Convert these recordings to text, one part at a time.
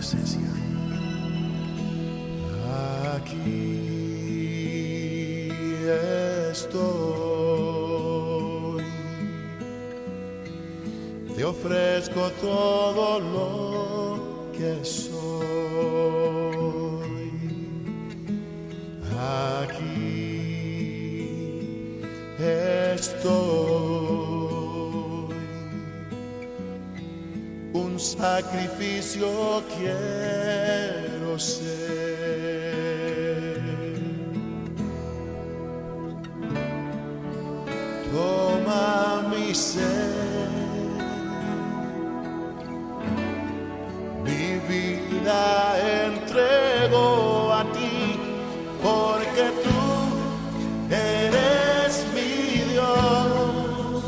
presencia. Aquí estoy, te ofrezco todo lo que soy. Aquí estoy, un sacrificio quiero ser. Toma mi ser, mi vida entrego a ti, porque tú eres mi Dios,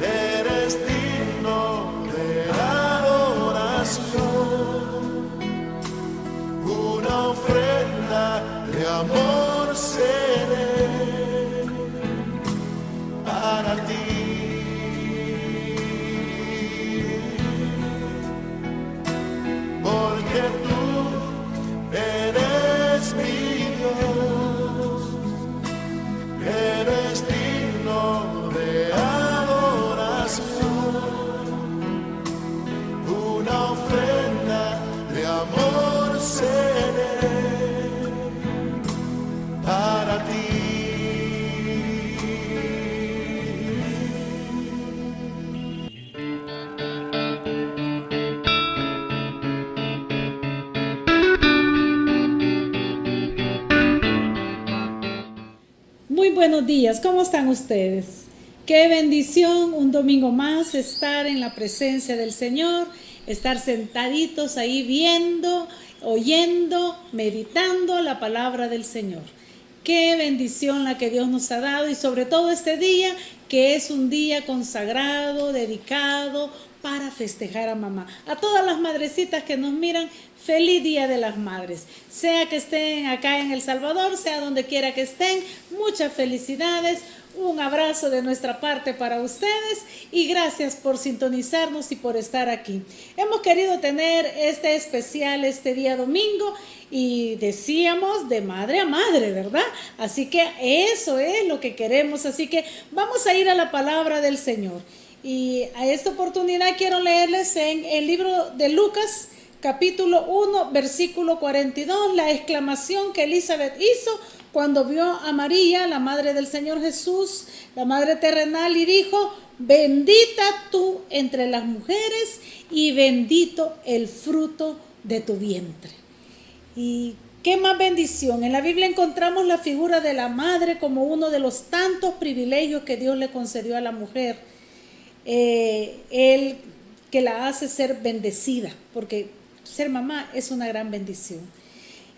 eres digno de adoración, una ofrenda de amor seré para ti. Porque tú eres mi Dios, eres digno de adoración, una ofrenda de amor seré para ti. Muy buenos días, ¿cómo están ustedes? Qué bendición un domingo más estar en la presencia del Señor, estar sentaditos ahí viendo, oyendo, meditando la palabra del Señor. Qué bendición la que Dios nos ha dado y sobre todo este día que es un día consagrado, dedicado para festejar a mamá. A todas las madrecitas que nos miran, feliz Día de las Madres. Sea que estén acá en El Salvador, sea donde quiera que estén, muchas felicidades. Un abrazo de nuestra parte para ustedes y gracias por sintonizarnos y por estar aquí. Hemos querido tener este especial este día domingo y decíamos de madre a madre, ¿verdad? Así que eso es lo que queremos. Así que vamos a ir a la palabra del Señor. Y a esta oportunidad quiero leerles en el libro de Lucas, capítulo 1, versículo 42, la exclamación que Elizabeth hizo cuando vio a María, la madre del Señor Jesús, la madre terrenal, y dijo: bendita tú entre las mujeres y bendito el fruto de tu vientre. Y qué más bendición. En la Biblia encontramos la figura de la madre como uno de los tantos privilegios que Dios le concedió a la mujer. Él que la hace ser bendecida, porque ser mamá es una gran bendición.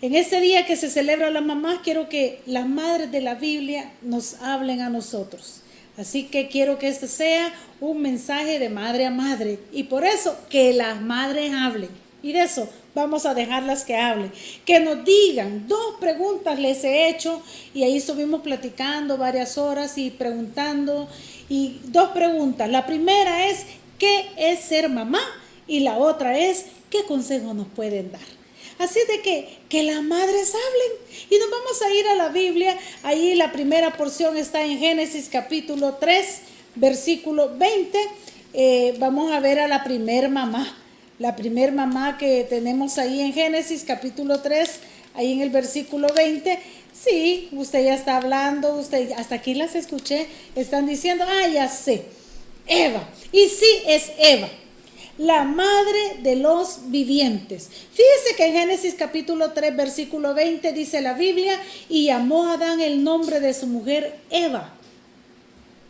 En este día que se celebra la mamá, quiero que las madres de la Biblia nos hablen a nosotros. Así que quiero que este sea un mensaje de madre a madre. Y por eso, que las madres hablen. Y de eso vamos a dejarlas que hablen. Que nos digan, 2 preguntas les he hecho. Y ahí estuvimos platicando varias horas y preguntando. Y 2 preguntas. La primera es, ¿qué es ser mamá? Y la otra es, ¿qué consejos nos pueden dar? Así de que las madres hablen. Y nos vamos a ir a la Biblia. Ahí la primera porción está en Génesis capítulo 3, versículo 20. Vamos a ver a la primer mamá. La primer mamá que tenemos ahí en Génesis capítulo 3, ahí en el versículo 20. Sí, usted ya está hablando, usted hasta aquí las escuché. Están diciendo, ya sé, Eva. Y sí, es Eva, la madre de los vivientes. Fíjese que en Génesis capítulo 3, versículo 20 dice la Biblia: y llamó a Adán el nombre de su mujer Eva,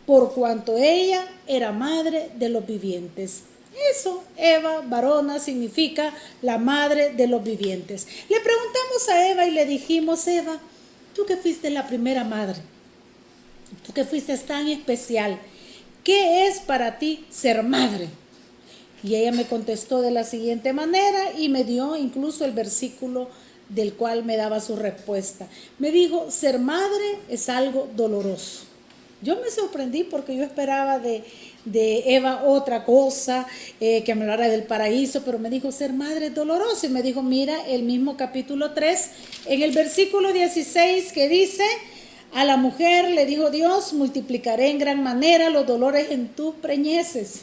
por cuanto ella era madre de los vivientes. Eso, Eva, varona, significa la madre de los vivientes. Le preguntamos a Eva y le dijimos: Eva, tú que fuiste la primera madre, tú que fuiste tan especial, ¿qué es para ti ser madre? Y ella me contestó de la siguiente manera y me dio incluso el versículo del cual me daba su respuesta. Me dijo: ser madre es algo doloroso. Yo me sorprendí porque yo esperaba de de Eva otra cosa, que me hablara del paraíso, pero me dijo, ser madre es doloroso. Y me dijo, mira, el mismo capítulo 3, en el versículo 16 que dice, a la mujer le dijo Dios, multiplicaré en gran manera los dolores en tus preñeces.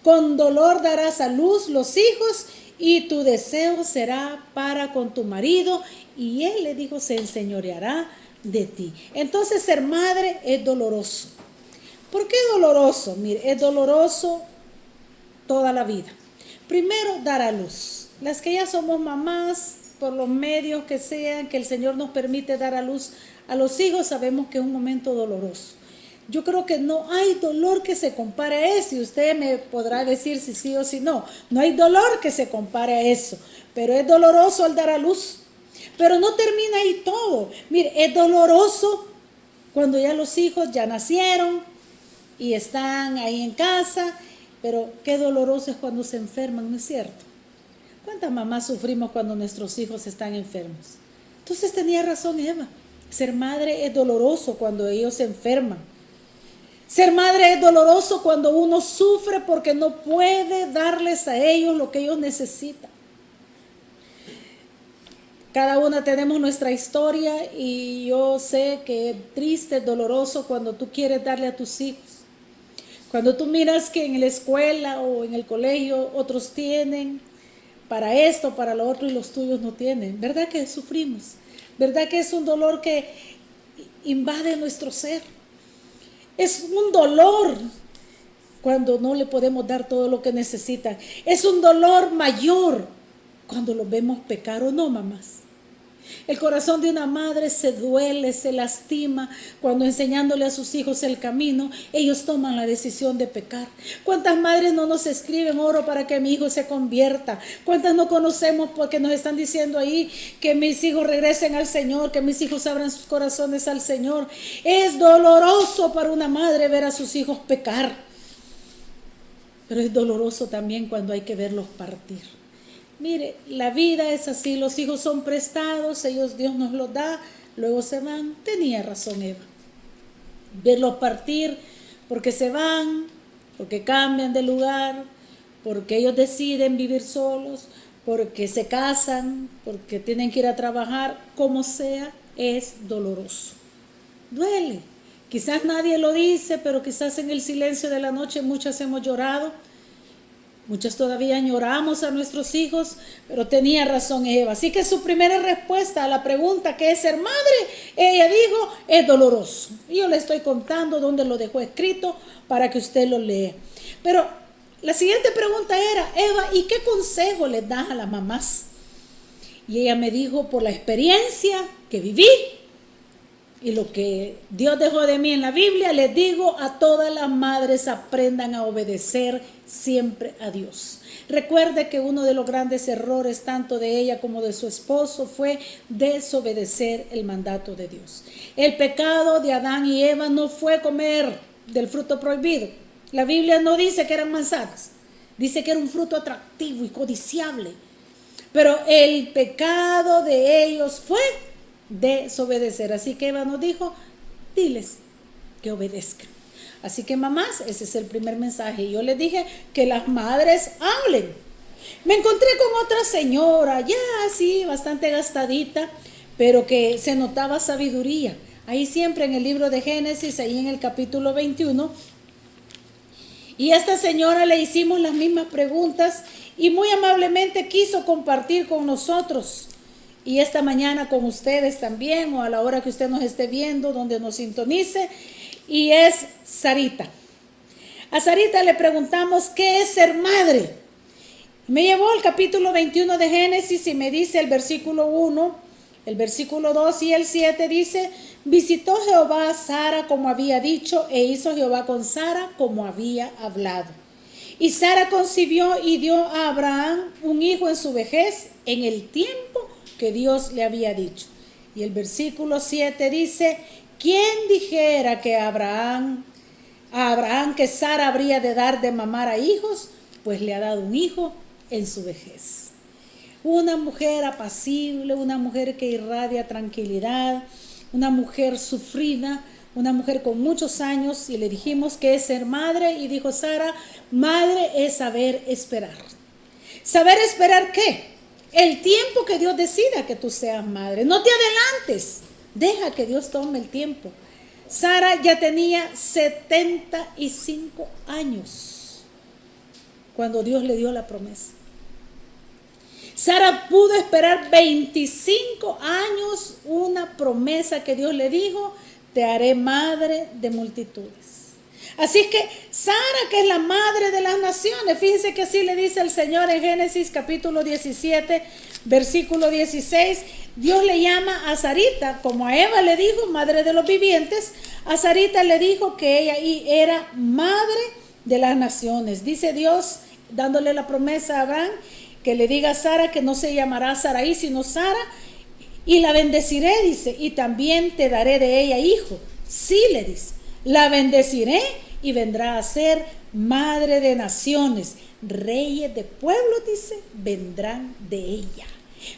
Con dolor darás a luz los hijos y tu deseo será para con tu marido y él, le dijo, se enseñoreará de ti. Entonces ser madre es doloroso. ¿Por qué doloroso? Mire, es doloroso toda la vida. Primero, dar a luz. Las que ya somos mamás, por los medios que sean, que el Señor nos permite dar a luz a los hijos, sabemos que es un momento doloroso. Yo creo que no hay dolor que se compare a eso, y usted me podrá decir si sí o si no. No hay dolor que se compare a eso, pero es doloroso al dar a luz. Pero no termina ahí todo. Mire, es doloroso cuando ya los hijos ya nacieron y están ahí en casa, pero qué doloroso es cuando se enferman, ¿no es cierto? ¿Cuántas mamás sufrimos cuando nuestros hijos están enfermos? Entonces tenía razón Eva. Ser madre es doloroso cuando ellos se enferman. Ser madre es doloroso cuando uno sufre porque no puede darles a ellos lo que ellos necesitan. Cada una tenemos nuestra historia y yo sé que es triste, es doloroso cuando tú quieres darle a tus hijos. Cuando tú miras que en la escuela o en el colegio otros tienen para esto, para lo otro y los tuyos no tienen. ¿Verdad que sufrimos? ¿Verdad que es un dolor que invade nuestro ser? Es un dolor cuando no le podemos dar todo lo que necesitan. Es un dolor mayor cuando los vemos pecar, ¿o no, mamás? El corazón de una madre se duele, se lastima cuando enseñándole a sus hijos el camino, ellos toman la decisión de pecar. ¿Cuántas madres no nos escriben, oro para que mi hijo se convierta? ¿Cuántas no conocemos porque nos están diciendo ahí que mis hijos regresen al Señor, que mis hijos abran sus corazones al Señor? Es doloroso para una madre ver a sus hijos pecar, pero es doloroso también cuando hay que verlos partir. Mire, la vida es así, los hijos son prestados, ellos Dios nos los da, luego se van. Tenía razón Eva. Verlos partir porque se van, porque cambian de lugar, porque ellos deciden vivir solos, porque se casan, porque tienen que ir a trabajar, como sea, es doloroso. Duele. Quizás nadie lo dice, pero quizás en el silencio de la noche muchas hemos llorado. Muchas todavía añoramos a nuestros hijos, pero tenía razón Eva. Así que su primera respuesta a la pregunta ¿qué es ser madre? Ella dijo, es doloroso. Y yo le estoy contando dónde lo dejó escrito para que usted lo lea. Pero la siguiente pregunta era, Eva, ¿y qué consejo les das a las mamás? Y ella me dijo, por la experiencia que viví y lo que Dios dejó de mí en la Biblia, les digo a todas las madres, aprendan a obedecer siempre a Dios. Recuerde que uno de los grandes errores tanto de ella como de su esposo fue desobedecer el mandato de Dios. El pecado de Adán y Eva no fue comer del fruto prohibido. La Biblia no dice que eran manzanas, dice que era un fruto atractivo y codiciable. Pero el pecado de ellos fue desobedecer. Así que Eva nos dijo, diles que obedezcan. Así que mamás, ese es el primer mensaje. Yo les dije que las madres hablen. Me encontré con otra señora, ya así, bastante gastadita, pero que se notaba sabiduría. Ahí siempre en el libro de Génesis, ahí en el capítulo 21. Y a esta señora le hicimos las mismas preguntas y muy amablemente quiso compartir con nosotros. Y esta mañana con ustedes también, o a la hora que usted nos esté viendo, donde nos sintonice, y es Sarita. A Sarita le preguntamos, ¿qué es ser madre? Me llevó al capítulo 21 de Génesis y me dice el versículo 1, el versículo 2 y el 7 dice, visitó Jehová a Sara como había dicho, e hizo Jehová con Sara como había hablado. Y Sara concibió y dio a Abraham un hijo en su vejez, en el tiempo que Dios le había dicho. Y el versículo 7 dice, ¿quién dijera que a Abraham que Sara habría de dar de mamar a hijos? Pues le ha dado un hijo en su vejez. Una mujer apacible, una mujer que irradia tranquilidad, una mujer sufrida, una mujer con muchos años, y le dijimos que es ser madre, y dijo Sara, madre es saber esperar. ¿Saber esperar qué? El tiempo que Dios decida que tú seas madre. No te adelantes, deja que Dios tome el tiempo. Sara ya tenía 75 años cuando Dios le dio la promesa. Sara pudo esperar 25 años una promesa que Dios le dijo, te haré madre de multitudes. Así que Sara, que es la madre de las naciones, fíjense que así le dice el Señor en Génesis capítulo 17, versículo 16, Dios le llama a Sarita, como a Eva le dijo, madre de los vivientes, a Sarita le dijo que ella era madre de las naciones. Dice Dios, dándole la promesa a Abraham, que le diga a Sara que no se llamará Sarai, sino Sara, y la bendeciré, dice, y también te daré de ella hijo. Sí, le dice, la bendeciré y vendrá a ser madre de naciones, reyes de pueblos, dice, vendrán de ella.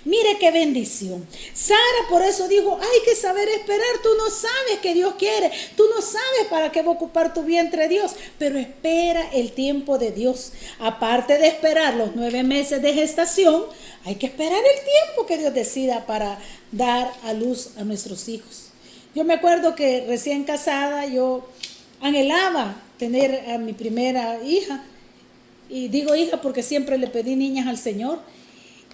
Mire qué bendición. Sara por eso dijo, hay que saber esperar. Tú no sabes que Dios quiere, tú no sabes para qué va a ocupar tu vientre Dios, pero espera el tiempo de Dios. Aparte de esperar los 9 meses de gestación, hay que esperar el tiempo que Dios decida para dar a luz a nuestros hijos. Yo me acuerdo que recién casada yo anhelaba tener a mi primera hija, y digo hija porque siempre le pedí niñas al Señor.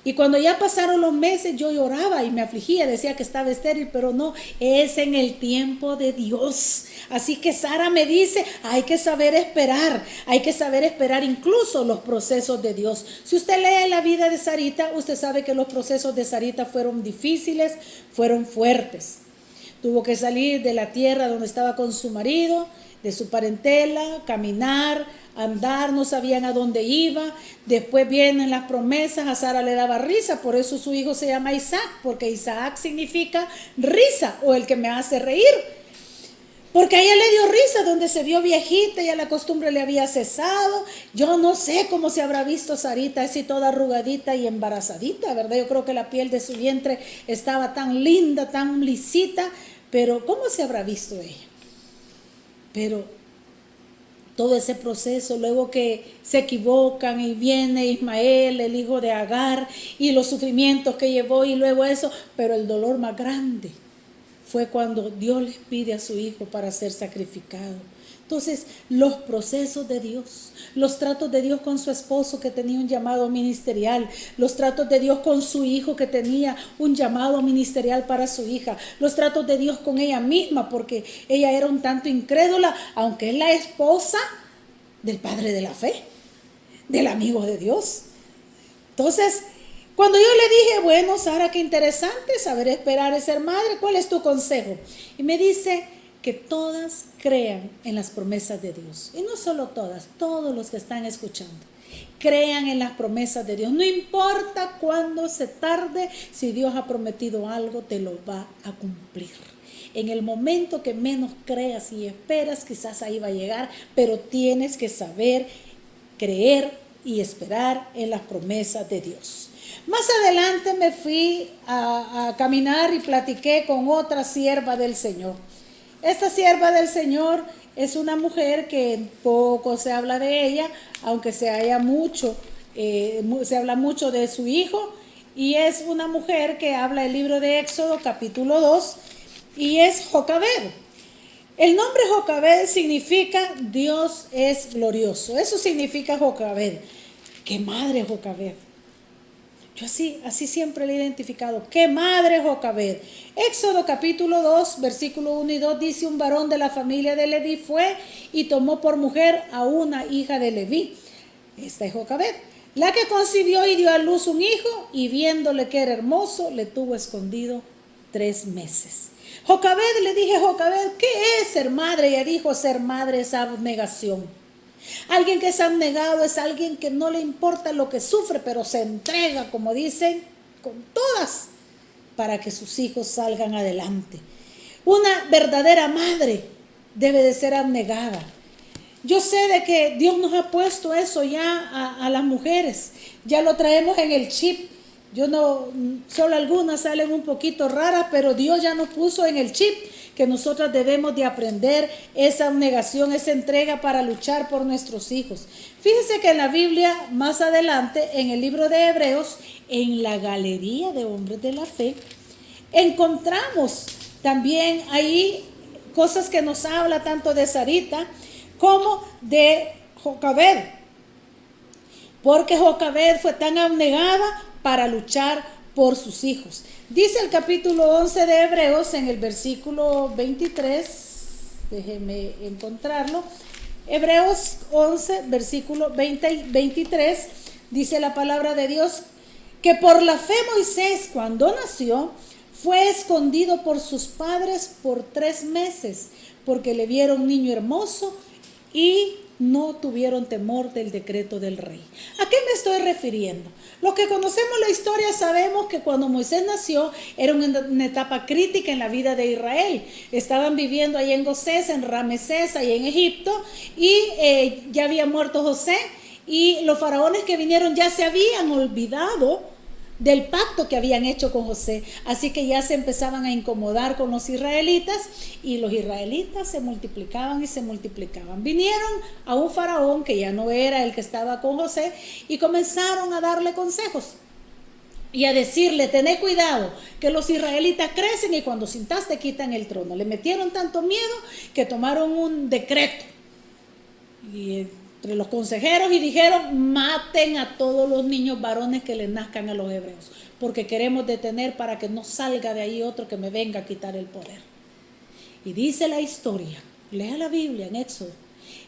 Y cuando ya pasaron los meses yo lloraba y me afligía, decía que estaba estéril, pero no, es en el tiempo de Dios. Así que Sara me dice, hay que saber esperar incluso los procesos de Dios. Si usted lee la vida de Sarita, usted sabe que los procesos de Sarita fueron difíciles, fueron fuertes. Tuvo que salir de la tierra donde estaba con su marido, de su parentela, caminar, andar, no sabían a dónde iba. Después vienen las promesas, a Sara le daba risa, por eso su hijo se llama Isaac, porque Isaac significa risa o el que me hace reír. Porque a ella le dio risa donde se vio viejita, ya la costumbre le había cesado. Yo no sé cómo se habrá visto Sarita, así toda arrugadita y embarazadita, ¿verdad? Yo creo que la piel de su vientre estaba tan linda, tan lisita, pero ¿cómo se habrá visto ella? Pero todo ese proceso, luego que se equivocan y viene Ismael, el hijo de Agar, y los sufrimientos que llevó y luego eso, pero el dolor más grande fue cuando Dios les pide a su hijo para ser sacrificado. Entonces, los procesos de Dios, los tratos de Dios con su esposo que tenía un llamado ministerial, los tratos de Dios con su hijo que tenía un llamado ministerial para su hija, los tratos de Dios con ella misma, porque ella era un tanto incrédula, aunque es la esposa del padre de la fe, del amigo de Dios. Entonces, cuando yo le dije, bueno, Sara, qué interesante saber esperar y ser madre, ¿cuál es tu consejo? Y me dice que todas crean en las promesas de Dios. Y no solo todas, todos los que están escuchando. Crean en las promesas de Dios. No importa cuándo se tarde, si Dios ha prometido algo, te lo va a cumplir. En el momento que menos creas y esperas, quizás ahí va a llegar, pero tienes que saber creer y esperar en las promesas de Dios. Más adelante me fui a caminar y platiqué con otra sierva del Señor. Esta sierva del Señor es una mujer que poco se habla de ella, aunque se habla mucho de su hijo, y es una mujer que habla el libro de Éxodo capítulo 2, y es Jocabed. El nombre Jocabed significa Dios es glorioso. Eso significa Jocabed. ¡Qué madre Jocabed! Yo así siempre le he identificado. ¡Qué madre Jocabed! Éxodo capítulo 2, versículo 1 y 2 dice, un varón de la familia de Leví fue y tomó por mujer a una hija de Leví. Esta es Jocabed, la que concibió y dio a luz un hijo, y viéndole que era hermoso, le tuvo escondido 3 meses. Jocabed, le dije, Jocabed, ¿qué es ser madre? Ella dijo, ser madre es abnegación. Alguien que es abnegado es alguien que no le importa lo que sufre, pero se entrega, como dicen, con todas, para que sus hijos salgan adelante. Una verdadera madre debe de ser abnegada. Yo sé de que Dios nos ha puesto eso ya a las mujeres, ya lo traemos en el chip. Yo no, solo algunas salen un poquito raras, pero Dios ya nos puso en el chip que nosotros debemos de aprender esa abnegación, esa entrega para luchar por nuestros hijos. Fíjense que en la Biblia, más adelante, en el libro de Hebreos, en la galería de hombres de la fe, encontramos también ahí cosas que nos habla tanto de Sarita como de Jocabed, porque Jocabed fue tan abnegada para luchar por sus hijos. Dice el capítulo 11 de Hebreos en el versículo 23, déjenme encontrarlo, Hebreos 11, versículo 20 y 23, dice la palabra de Dios, que por la fe Moisés, cuando nació, fue escondido por sus padres por 3 meses, porque le vieron niño hermoso y no tuvieron temor del decreto del rey. ¿A qué me estoy refiriendo? Los que conocemos la historia sabemos que cuando Moisés nació era una etapa crítica en la vida de Israel. Estaban viviendo ahí en Gosés, en Ramesés, ahí en Egipto, y ya había muerto José, y los faraones que vinieron ya se habían olvidado del pacto que habían hecho con José, así que ya se empezaban a incomodar con los israelitas, y los israelitas se multiplicaban y se multiplicaban. Vinieron a un faraón que ya no era el que estaba con José y comenzaron a darle consejos y a decirle: tené cuidado, que los israelitas crecen y cuando cintas te quitan el trono. Le metieron tanto miedo que tomaron un decreto y entre los consejeros y dijeron: maten a todos los niños varones que les nazcan a los hebreos, porque queremos detener para que no salga de ahí otro que me venga a quitar el poder. Y dice la historia, lea la Biblia en Éxodo,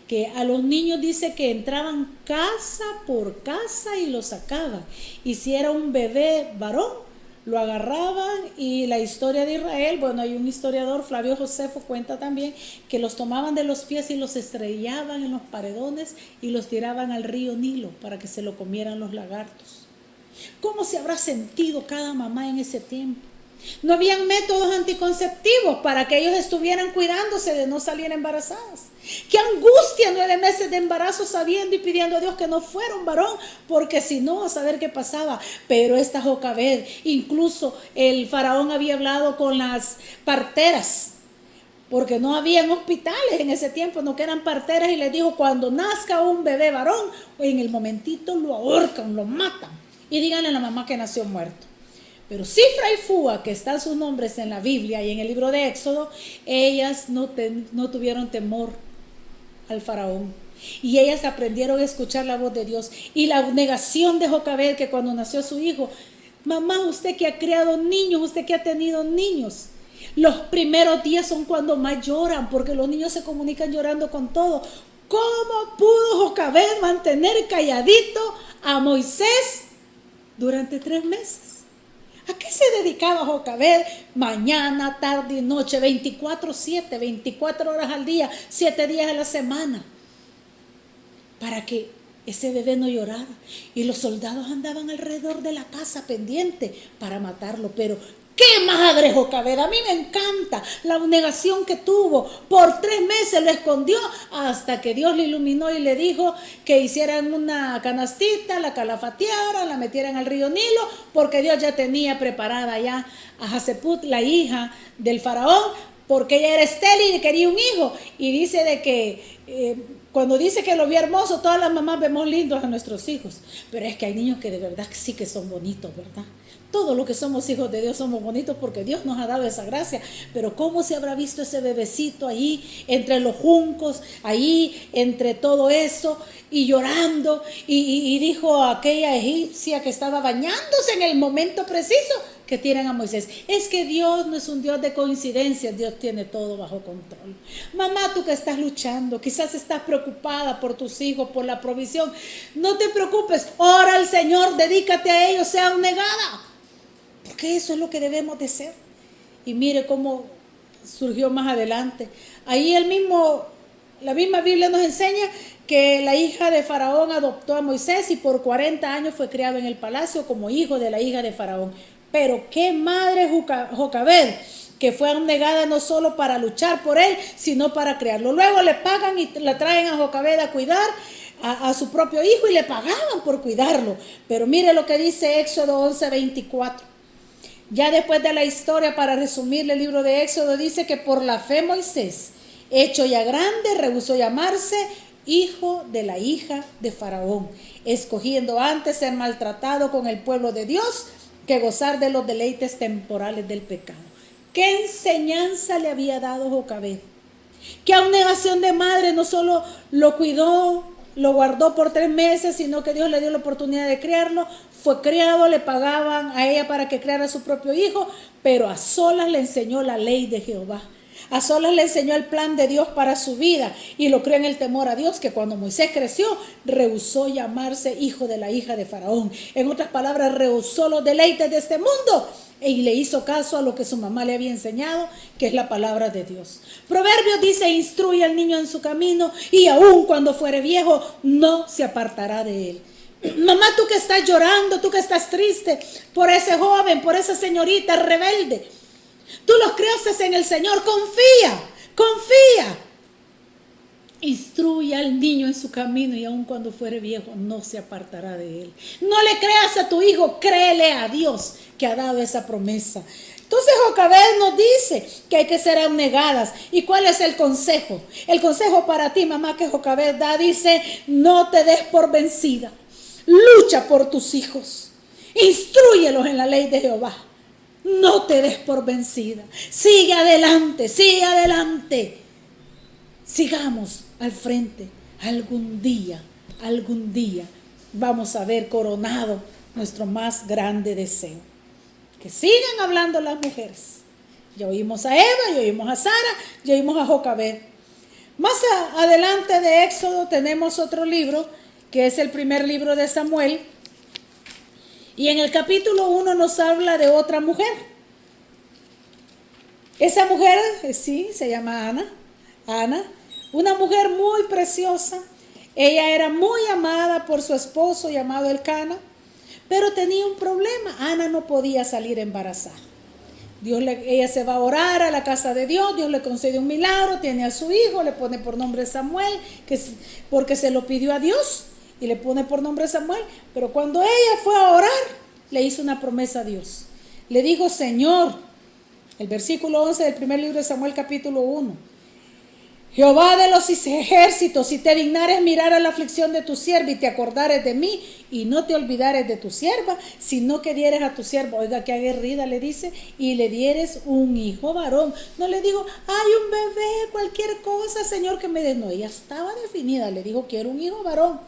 que a los niños dice que entraban casa por casa y los sacaban, y si era un bebé varón lo agarraban. Y la historia de Israel, bueno, hay un historiador, Flavio Josefo, cuenta también que los tomaban de los pies y los estrellaban en los paredones y los tiraban al río Nilo para que se lo comieran los lagartos. ¿Cómo se habrá sentido cada mamá en ese tiempo? No habían métodos anticonceptivos para que ellos estuvieran cuidándose de no salir embarazadas. Qué angustia 9 meses de embarazo sabiendo y pidiendo a Dios que no fuera un varón, porque si no, a saber qué pasaba. Pero esta Jocabed, incluso el faraón había hablado con las parteras, porque no habían hospitales en ese tiempo, no que eran parteras, y les dijo: cuando nazca un bebé varón, en el momentito lo ahorcan, lo matan, y díganle a la mamá que nació muerto. Pero Sifra y Fúa, que están sus nombres en la Biblia y en el libro de Éxodo, ellas no tuvieron temor al faraón. Y ellas aprendieron a escuchar la voz de Dios. Y la negación de Jocabed, que cuando nació su hijo: mamá, usted que ha criado niños, usted que ha tenido niños, los primeros días son cuando más lloran, porque los niños se comunican llorando con todo. ¿Cómo pudo Jocabed mantener calladito a Moisés durante 3 meses? ¿A qué se dedicaba Jocabed? Mañana, tarde y noche, 24/7, 24 horas al día, 7 días a la semana, para que ese bebé no llorara. Y los soldados andaban alrededor de la casa pendiente para matarlo. Pero ¡qué madre Jocabed! A mí me encanta la abnegación que tuvo. Por 3 meses lo escondió hasta que Dios le iluminó y le dijo que hicieran una canastita, la calafatearan, la metieran al río Nilo, porque Dios ya tenía preparada ya a Haseput, la hija del faraón, porque ella era estéril y quería un hijo. Y dice de que cuando dice que lo vio hermoso, todas las mamás vemos lindos a nuestros hijos, pero es que hay niños que de verdad sí que son bonitos, ¿verdad? Todos los que somos hijos de Dios somos bonitos porque Dios nos ha dado esa gracia. Pero ¿cómo se habrá visto ese bebecito ahí entre los juncos, ahí entre todo eso, y llorando? Y dijo aquella egipcia que estaba bañándose en el momento preciso que tiran a Moisés: es que Dios no es un Dios de coincidencias, Dios tiene todo bajo control. Mamá, tú que estás luchando, quizás estás preocupada por tus hijos, por la provisión, no te preocupes, ora al Señor, dedícate a ellos, sea abnegada, porque eso es lo que debemos de ser. Y mire cómo surgió más adelante. Ahí la misma Biblia nos enseña que la hija de Faraón adoptó a Moisés y por 40 años fue criado en el palacio como hijo de la hija de Faraón. Pero qué madre Jocabed, que fue abnegada no solo para luchar por él, sino para criarlo. Luego le pagan y la traen a Jocabed a cuidar a su propio hijo, y le pagaban por cuidarlo. Pero mire lo que dice Éxodo 11:24. Ya después de la historia, para resumirle el libro de Éxodo, dice que por la fe Moisés, hecho ya grande, rehusó llamarse hijo de la hija de Faraón, escogiendo antes ser maltratado con el pueblo de Dios que gozar de los deleites temporales del pecado. ¿Qué enseñanza le había dado Jocabed? Que abnegación de madre no solo lo cuidó, lo guardó por 3 meses, sino que Dios le dio la oportunidad de criarlo. Fue criado, le pagaban a ella para que criara a su propio hijo, pero a solas le enseñó la ley de Jehová. A solas le enseñó el plan de Dios para su vida y lo crió en el temor a Dios, que cuando Moisés creció, rehusó llamarse hijo de la hija de Faraón. En otras palabras, rehusó los deleites de este mundo y le hizo caso a lo que su mamá le había enseñado, que es la palabra de Dios. Proverbios dice: instruye al niño en su camino y aun cuando fuere viejo no se apartará de él. Mamá, tú que estás llorando, tú que estás triste por ese joven, por esa señorita rebelde, tú los creaste en el Señor, confía. Instruye al niño en su camino y aun cuando fuere viejo no se apartará de él. No le creas a tu hijo, créele a Dios que ha dado esa promesa. Entonces Jocabed nos dice que hay que ser abnegadas. ¿Y cuál es el consejo? El consejo para ti, mamá, que Jocabed da, dice: no te des por vencida. Lucha por tus hijos. Instrúyelos en la ley de Jehová. No te des por vencida. Sigue adelante. Sigamos al frente. Algún día vamos a ver coronado nuestro más grande deseo. Que sigan hablando las mujeres. Ya oímos a Eva, ya oímos a Sara, ya oímos a Jocabed. Más adelante de Éxodo tenemos otro libro, que es el primer libro de Samuel. Y en el capítulo 1 nos habla de otra mujer. Esa mujer, sí, se llama Ana, una mujer muy preciosa. Ella era muy amada por su esposo llamado Elcana, pero tenía un problema. Ana no podía salir embarazada. Ella se va a orar a la casa de Dios, Dios le concede un milagro, tiene a su hijo, le pone por nombre Samuel, porque se lo pidió a Dios, y le pone por nombre Samuel. Pero cuando ella fue a orar, le hizo una promesa a Dios. Le dijo: Señor, el versículo 11 del primer libro de Samuel, capítulo 1. Jehová de los ejércitos, si te dignares mirar a la aflicción de tu sierva y te acordares de mí y no te olvidares de tu sierva, sino que dieres a tu sierva, oiga qué aguerrida, le dice, y le dieres un hijo varón. No le digo: hay un bebé, cualquier cosa, Señor, que me des. No, ella estaba definida, le dijo: quiero un hijo varón.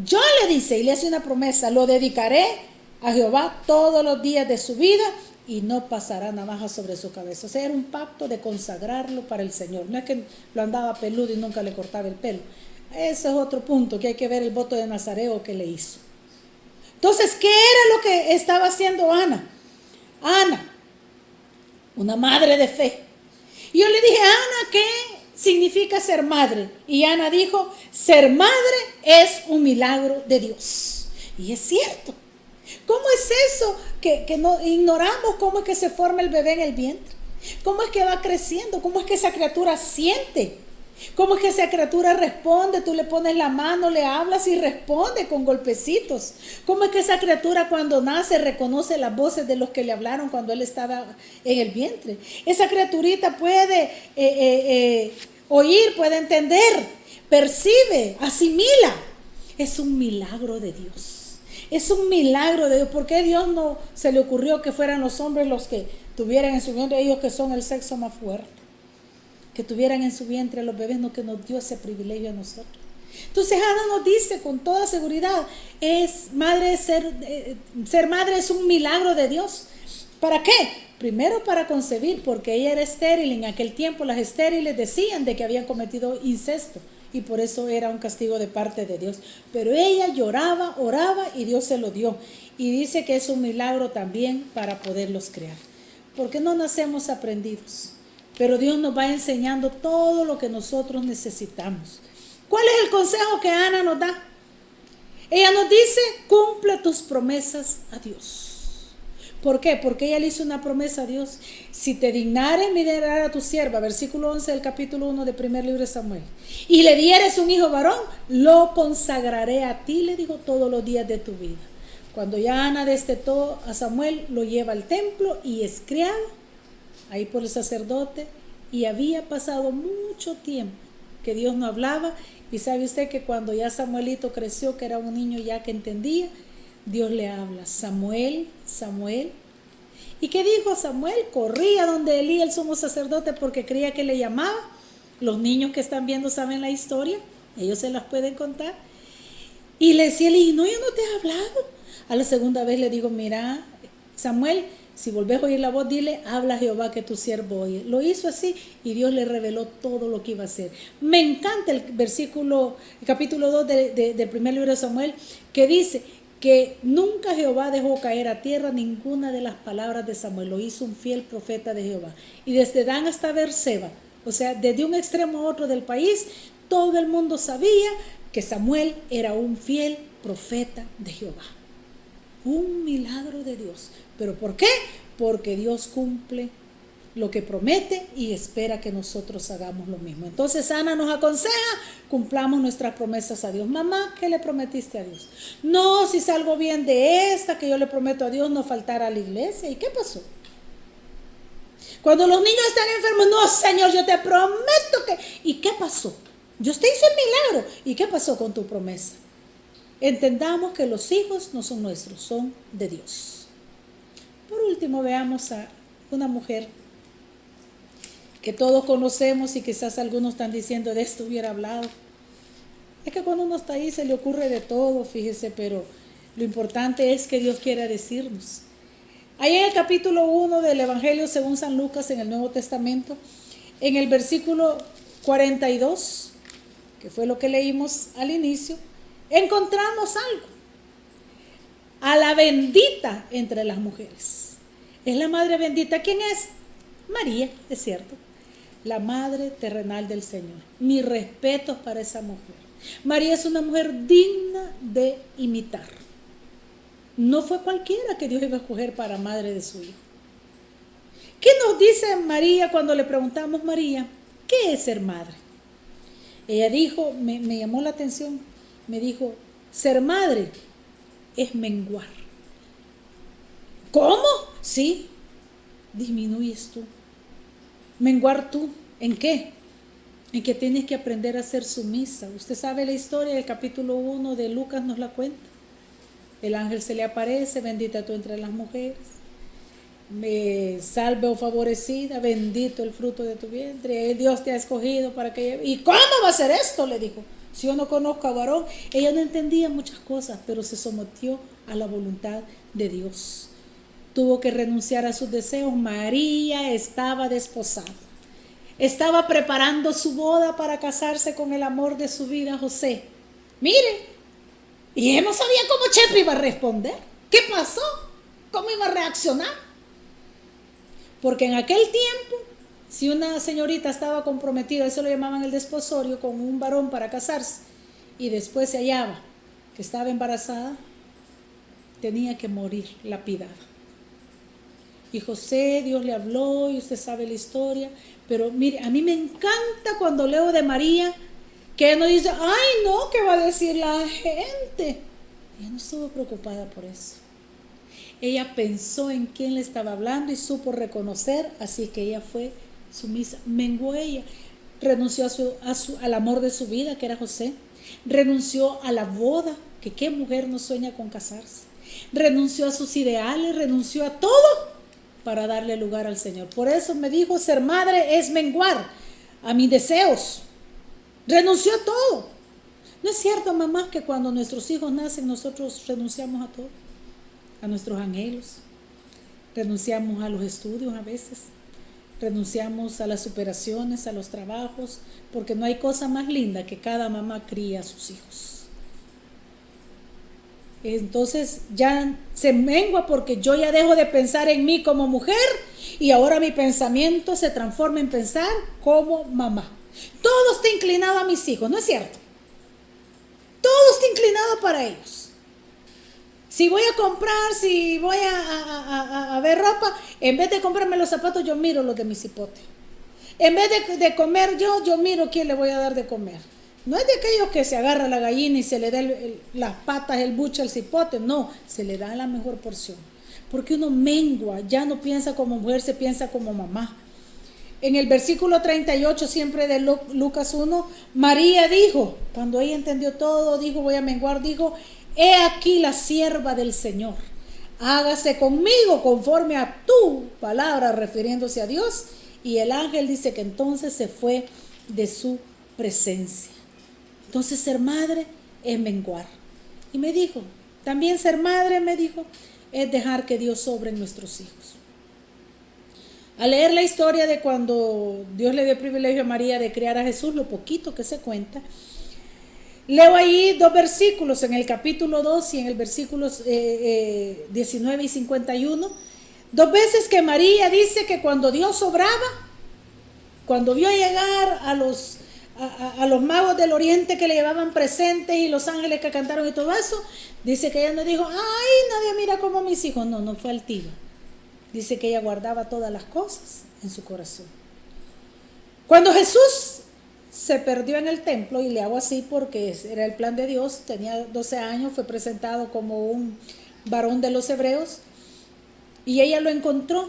Yo, le dice, y le hace una promesa: lo dedicaré a Jehová todos los días de su vida y no pasará navaja sobre su cabeza. O sea, era un pacto de consagrarlo para el Señor. No es que lo andaba peludo y nunca le cortaba el pelo. Ese es otro punto, que hay que ver el voto de Nazareo que le hizo. Entonces, ¿qué era lo que estaba haciendo Ana? Ana, una madre de fe. Y yo le dije: Ana, ¿qué significa ser madre? Y Ana dijo: ser madre es un milagro de Dios. Y es cierto. ¿Cómo es eso que no ignoramos? ¿Cómo es que se forma el bebé en el vientre? ¿Cómo es que va creciendo? ¿Cómo es que esa criatura siente? ¿Cómo es que esa criatura responde? Tú le pones la mano, le hablas y responde con golpecitos. ¿Cómo es que esa criatura cuando nace reconoce las voces de los que le hablaron cuando él estaba en el vientre? Esa criaturita puede oír, puede entender, percibe, asimila. Es un milagro de Dios. Es un milagro de Dios. ¿Por qué Dios no se le ocurrió que fueran los hombres los que tuvieran en su vientre, ellos que son el sexo más fuerte, que tuvieran en su vientre los bebés? No, que nos dio ese privilegio a nosotros. Entonces Ana nos dice con toda seguridad: ser madre es un milagro de Dios. ¿Para qué? Primero, para concebir, porque ella era estéril. En aquel tiempo las estériles decían de que habían cometido incesto, y por eso era un castigo de parte de Dios. Pero ella lloraba, oraba, y Dios se lo dio. Y dice que es un milagro también para poderlos crear. Porque no nacemos aprendidos, pero Dios nos va enseñando todo lo que nosotros necesitamos. ¿Cuál es el consejo que Ana nos da? Ella nos dice: cumple tus promesas a Dios. ¿Por qué? Porque ella le hizo una promesa a Dios: si te dignares mirar a tu sierva, versículo 11 del capítulo 1 del primer libro de Samuel, y le dieres un hijo varón, lo consagraré a ti, le digo, todos los días de tu vida. Cuando ya Ana destetó a Samuel, lo lleva al templo y es criado ahí por el sacerdote, y había pasado mucho tiempo que Dios no hablaba. Y sabe usted que cuando ya Samuelito creció, que era un niño ya que entendía, Dios le habla: Samuel, Samuel. ¿Y qué dijo Samuel? Corría donde Elí, el sumo sacerdote, porque creía que le llamaba. Los niños que están viendo saben la historia, ellos se las pueden contar. Y le decía Elí: no, yo no te he hablado. A la segunda vez le digo: mira, Samuel, si volvés a oír la voz, dile: habla Jehová que tu siervo oye. Lo hizo así y Dios le reveló todo lo que iba a hacer. Me encanta el capítulo 2 del primer libro de Samuel, que dice que nunca Jehová dejó caer a tierra ninguna de las palabras de Samuel. Lo hizo un fiel profeta de Jehová. Y desde Dan hasta Beerseba, o sea, desde un extremo a otro del país, todo el mundo sabía que Samuel era un fiel profeta de Jehová. Un milagro de Dios. ¿Pero por qué? Porque Dios cumple lo que promete y espera que nosotros hagamos lo mismo. Entonces Ana nos aconseja: cumplamos nuestras promesas a Dios. Mamá, ¿qué le prometiste a Dios? No, si salgo bien de esta, que yo le prometo a Dios no faltar a la iglesia. ¿Y qué pasó? Cuando los niños están enfermos: no, Señor, yo te prometo que... ¿Y qué pasó? Dios te hizo el milagro. ¿Y qué pasó con tu promesa? Entendamos que los hijos no son nuestros, son de Dios. Por último, veamos a una mujer que todos conocemos y quizás algunos están diciendo: de esto hubiera hablado. Es que cuando uno está ahí se le ocurre de todo, fíjese, pero lo importante es que Dios quiera decirnos. Ahí en el capítulo 1 del Evangelio según San Lucas, en el Nuevo Testamento, en el versículo 42, que fue lo que leímos al inicio, encontramos algo: a la bendita entre las mujeres. Es la madre bendita. ¿Quién es? María, es cierto, la madre terrenal del Señor. Mis respetos para esa mujer. María es una mujer digna de imitar. No fue cualquiera que Dios iba a escoger para madre de su hijo. ¿Qué nos dice María cuando le preguntamos: María, ¿qué es ser madre? Ella dijo, me llamó la atención, me dijo: ser madre es menguar. ¿Cómo? Sí, disminuyes tú. Menguar tú, ¿en qué? En que tienes que aprender a ser sumisa. Usted sabe la historia del capítulo 1 de Lucas, nos la cuenta. El ángel se le aparece: bendita tú entre las mujeres, salve o favorecida, bendito el fruto de tu vientre, Dios te ha escogido para que... ¿Y cómo va a ser esto?, le dijo. Si yo no conozco a varón. Ella no entendía muchas cosas, pero se sometió a la voluntad de Dios. Tuvo que renunciar a sus deseos. María estaba desposada, estaba preparando su boda para casarse con el amor de su vida, José. Mire, y ella no sabía cómo Chepe iba a responder. ¿Qué pasó? ¿Cómo iba a reaccionar? Porque en aquel tiempo, si una señorita estaba comprometida, eso lo llamaban el desposorio, con un varón para casarse, y después se hallaba que estaba embarazada, tenía que morir lapidada. Y José, Dios le habló, y usted sabe la historia. Pero mire, a mí me encanta cuando leo de María, que ella no dice: ay no, ¿qué va a decir la gente? Ella no estuvo preocupada por eso. Ella pensó en quién le estaba hablando y supo reconocer, así que ella fue sumisa. Menguó ella, renunció al amor de su vida, que era José. Renunció a la boda, que qué mujer no sueña con casarse. Renunció a sus ideales, renunció a todo para darle lugar al Señor. Por eso me dijo: ser madre es menguar a mis deseos. Renunció a todo. ¿No es cierto, mamá, que cuando nuestros hijos nacen nosotros renunciamos a todo? A nuestros anhelos, renunciamos a los estudios a veces, renunciamos a las superaciones, a los trabajos, porque no hay cosa más linda que cada mamá cría a sus hijos. Entonces ya se mengua, porque yo ya dejo de pensar en mí como mujer y ahora mi pensamiento se transforma en pensar como mamá. Todo está inclinado a mis hijos, ¿no es cierto? Todo está inclinado para ellos. Si voy a comprar, si voy a ver ropa, en vez de comprarme los zapatos, yo miro los de mi cipote. En vez de comer yo miro quién le voy a dar de comer. No es de aquellos que se agarra la gallina y se le da las patas, el buche, el cipote. No, se le da la mejor porción. Porque uno mengua, ya no piensa como mujer, se piensa como mamá. En el versículo 38 siempre de Lucas 1, María dijo, cuando ella entendió todo, dijo, voy a menguar, dijo, he aquí la sierva del Señor. Hágase conmigo conforme a tu palabra, refiriéndose a Dios. Y el ángel dice que entonces se fue de su presencia. Entonces ser madre es menguar. Y me dijo, también ser madre, me dijo, es dejar que Dios sobre en nuestros hijos. Al leer la historia de cuando Dios le dio el privilegio a María de criar a Jesús, lo poquito que se cuenta, leo ahí 2 versículos, en el capítulo 2 y en el versículo 19 y 51, 2 veces que María dice que cuando Dios obraba, cuando vio llegar a los magos del oriente que le llevaban presentes y los ángeles que cantaron y todo eso, dice que ella no dijo, ay, nadie mira como mis hijos, no fue altiva. Dice que ella guardaba todas las cosas en su corazón. Cuando Jesús se perdió en el templo, y le hago así porque era el plan de Dios, tenía 12 años, fue presentado como un varón de los hebreos, y ella lo encontró.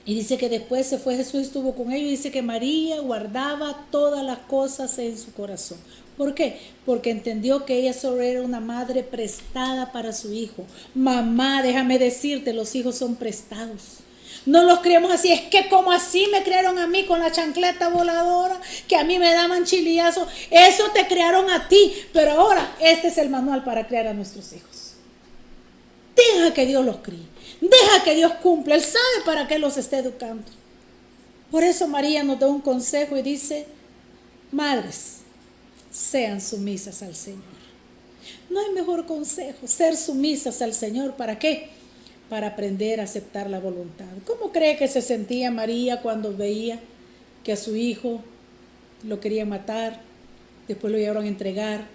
Y dice que después se fue Jesús, estuvo con ellos, y dice que María guardaba todas las cosas en su corazón. ¿Por qué? Porque entendió que ella solo era una madre prestada para su hijo. Mamá, déjame decirte, los hijos son prestados. No los criamos así, es que como así me criaron a mí con la chancleta voladora, que a mí me daban chilillazo, eso te criaron a ti, pero ahora este es el manual para criar a nuestros hijos. Deja que Dios los críe, deja que Dios cumpla, Él sabe para qué los esté educando. Por eso María nos da un consejo y dice, madres, sean sumisas al Señor. No hay mejor consejo, ser sumisas al Señor. ¿Para qué? Para aprender a aceptar la voluntad. ¿Cómo cree que se sentía María cuando veía que a su hijo lo querían matar, después lo llevaron a entregar,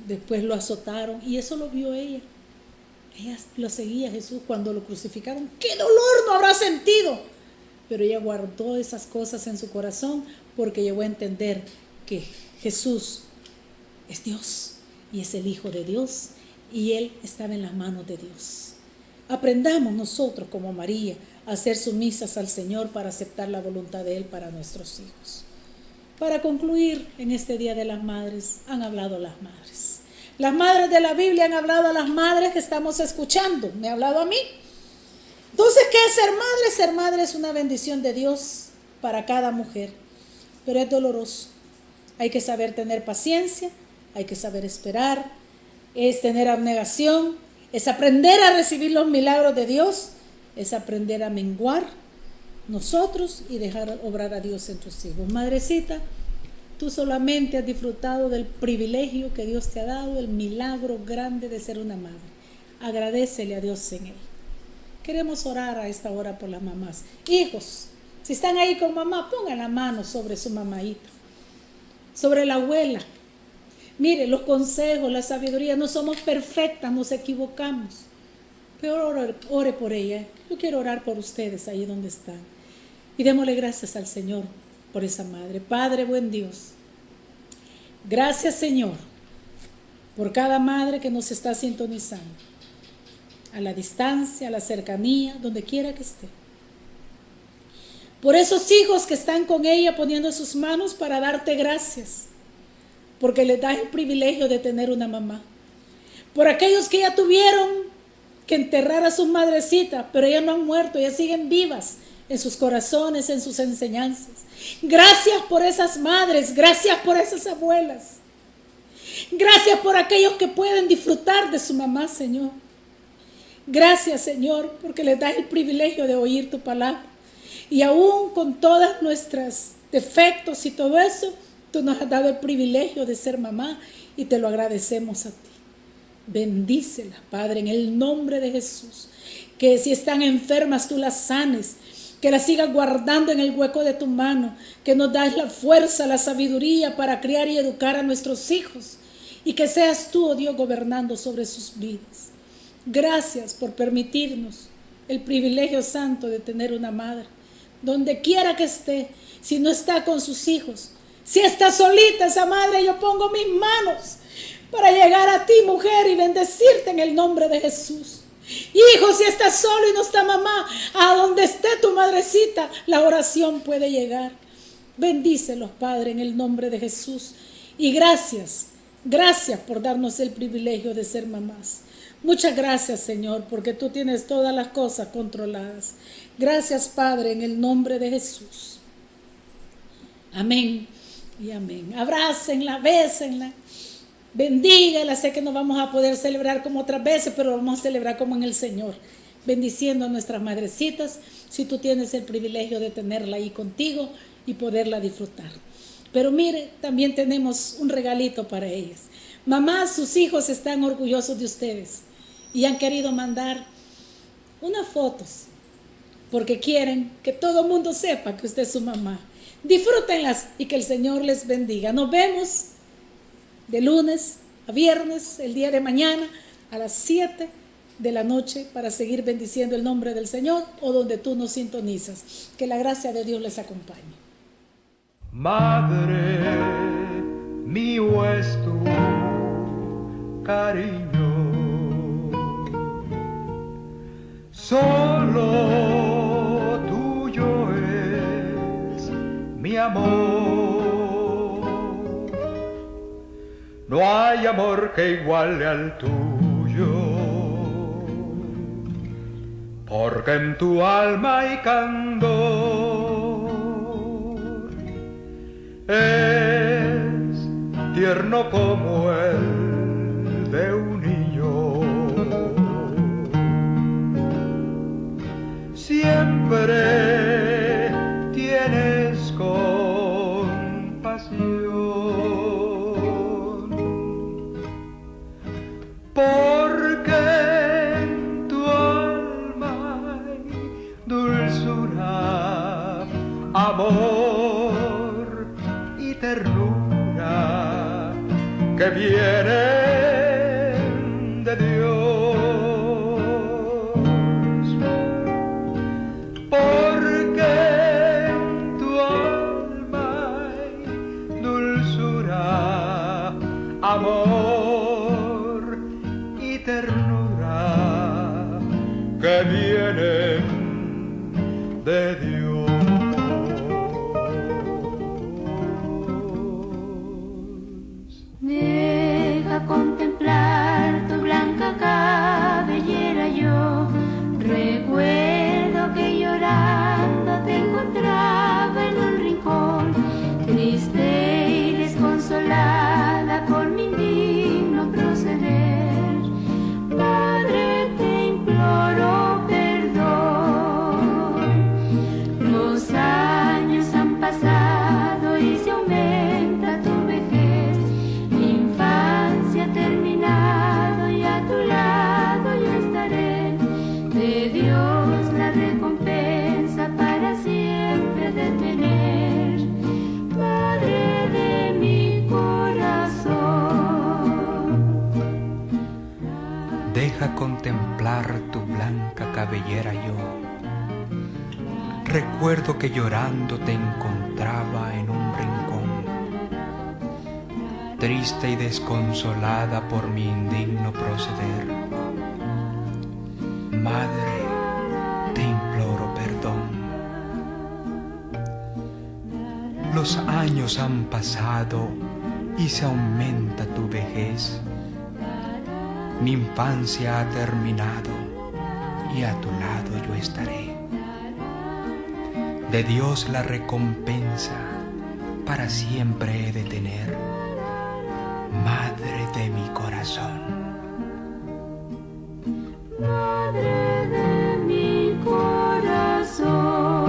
después lo azotaron? Y eso lo vio ella. Ella lo seguía a Jesús cuando lo crucificaron. ¡Qué dolor no habrá sentido! Pero ella guardó esas cosas en su corazón porque llegó a entender que Jesús es Dios y es el Hijo de Dios y Él estaba en las manos de Dios. Aprendamos nosotros como María a ser sumisas al Señor para aceptar la voluntad de Él para nuestros hijos. Para concluir, en este Día de las Madres, han hablado las madres. Las madres de la Biblia han hablado a las madres que estamos escuchando. Me ha hablado a mí. Entonces, ¿qué es ser madre? Ser madre es una bendición de Dios para cada mujer, pero es doloroso. Hay que saber tener paciencia, hay que saber esperar, es tener abnegación, es aprender a recibir los milagros de Dios, es aprender a menguar nosotros y dejar obrar a Dios en tus hijos. Madrecita, tú solamente has disfrutado del privilegio que Dios te ha dado, el milagro grande de ser una madre. Agradécele a Dios en él. Queremos orar a esta hora por las mamás. Hijos, si están ahí con mamá, pongan la mano sobre su mamáita, sobre la abuela. Mire, los consejos, la sabiduría, no somos perfectas, nos equivocamos. Pero ore por ella. Yo quiero orar por ustedes ahí donde están. Y démosle gracias al Señor por esa madre. Padre, buen Dios. Gracias, Señor, por cada madre que nos está sintonizando. A la distancia, a la cercanía, donde quiera que esté. Por esos hijos que están con ella poniendo sus manos para darte gracias. Porque les das el privilegio de tener una mamá. Por aquellos que ya tuvieron que enterrar a sus madrecitas, pero ellas no han muerto, ellas siguen vivas en sus corazones, en sus enseñanzas. Gracias por esas madres, gracias por esas abuelas. Gracias por aquellos que pueden disfrutar de su mamá, Señor. Gracias, Señor, porque les das el privilegio de oír tu palabra. Y aún con todas nuestros defectos y todo eso, tú nos has dado el privilegio de ser mamá y te lo agradecemos a ti. Bendícelas, Padre, en el nombre de Jesús. Que si están enfermas, tú las sanes. Que las sigas guardando en el hueco de tu mano. Que nos das la fuerza, la sabiduría para criar y educar a nuestros hijos. Y que seas tú, oh Dios, gobernando sobre sus vidas. Gracias por permitirnos el privilegio santo de tener una madre. Donde quiera que esté, si no está con sus hijos, Si está solita esa madre, yo pongo mis manos para llegar a ti, mujer, y bendecirte en el nombre de Jesús. Hijo, si estás solo y no está mamá, a donde esté tu madrecita, la oración puede llegar. Bendícelos, Padre, en el nombre de Jesús. Y gracias por darnos el privilegio de ser mamás. Muchas gracias, Señor, porque tú tienes todas las cosas controladas. Gracias, Padre, en el nombre de Jesús. Amén y amén. Abrácenla, bésenla, bendígala. Sé que no vamos a poder celebrar como otras veces, pero vamos a celebrar como en el Señor, bendiciendo a nuestras madrecitas, si tú tienes el privilegio de tenerla ahí contigo y poderla disfrutar. Pero mire, también tenemos un regalito para ellas. Mamás, sus hijos están orgullosos de ustedes y han querido mandar unas fotos porque quieren que todo el mundo sepa que usted es su mamá. Disfrútenlas y que el Señor les bendiga. Nos vemos de lunes a viernes, el día de mañana a las 7 de la noche para seguir bendiciendo el nombre del Señor o donde tú nos sintonizas. Que la gracia de Dios les acompañe. Madre, mío es tu cariño, solo tuyo es mi amor. No hay amor que iguale al tuyo, porque en tu alma hay candor. Es tierno como el de un niño, siempre tienes compasión, porque en tu alma hay dulzura, amor, ternura que vienen de Dios, porque en tu alma hay dulzura, amor y ternura que vienen de Dios. Contemplar tu blanca cabellera, yo recuerdo que llorando te encontraba en un rincón, triste y desconsolada por mi indigno proceder. Padre, te imploro perdón, los años han pasado y se aumenta tu vejez, terminado y a tu lado yo estaré, de Dios la recompensa para siempre de tener, Padre de mi corazón. Deja contemplar tu blanca cabellera yo, recuerdo que llorando te encontraba en un rincón, triste y desconsolada por mi indigno proceder. Madre, te imploro perdón. Los años han pasado y se aumenta tu vejez. Mi infancia ha terminado y a tu lado yo estaré. De Dios la recompensa para siempre he de tener, Madre de mi corazón. Madre de mi corazón.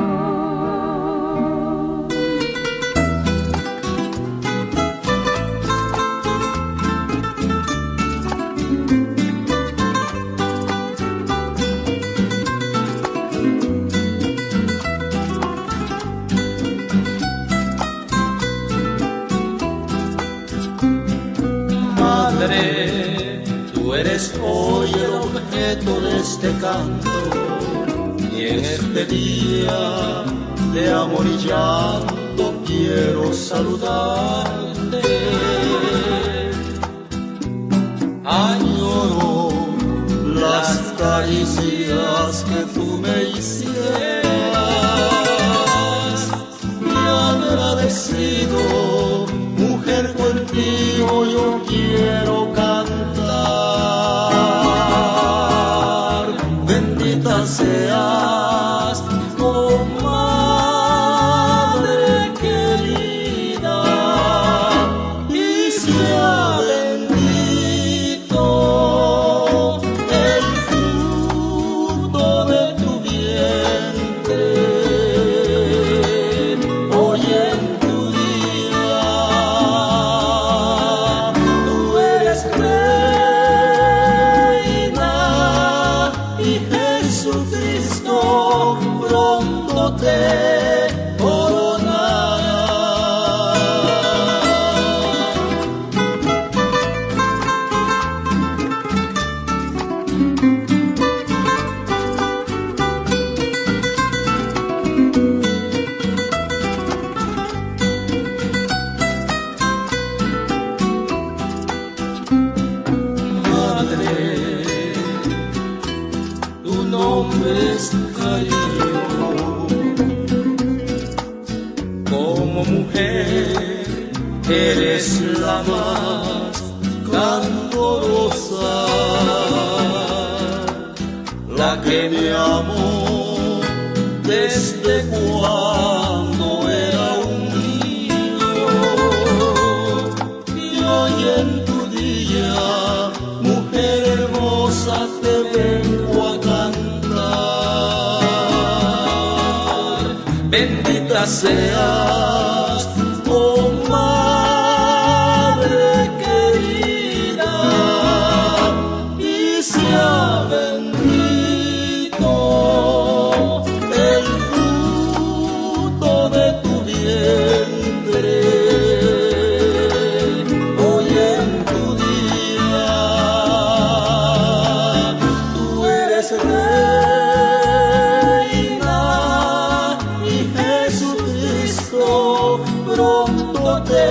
Madre, tú eres hoy el objeto de este canto, y en este día de amor y llanto quiero saludarte. Añoro las caricias que tú me hicieras, y agradecido, mujer, contigo yo quiero cantar. Bendita seas, oh madre querida, y sea bendito el fruto de tu vientre. Hoy en tu día tú eres reina, y Jesucristo pronto te coronará. Madre, tu nombre es cariño. Como mujer eres la más candorosa, la que me amó desde cuando era un niño. Y hoy en tu día, mujer hermosa, te vengo a cantar. Bendita seas, oh madre querida, y sea bendito el fruto de tu vientre. Hoy en tu día tú eres reina, y Jesucristo pronto te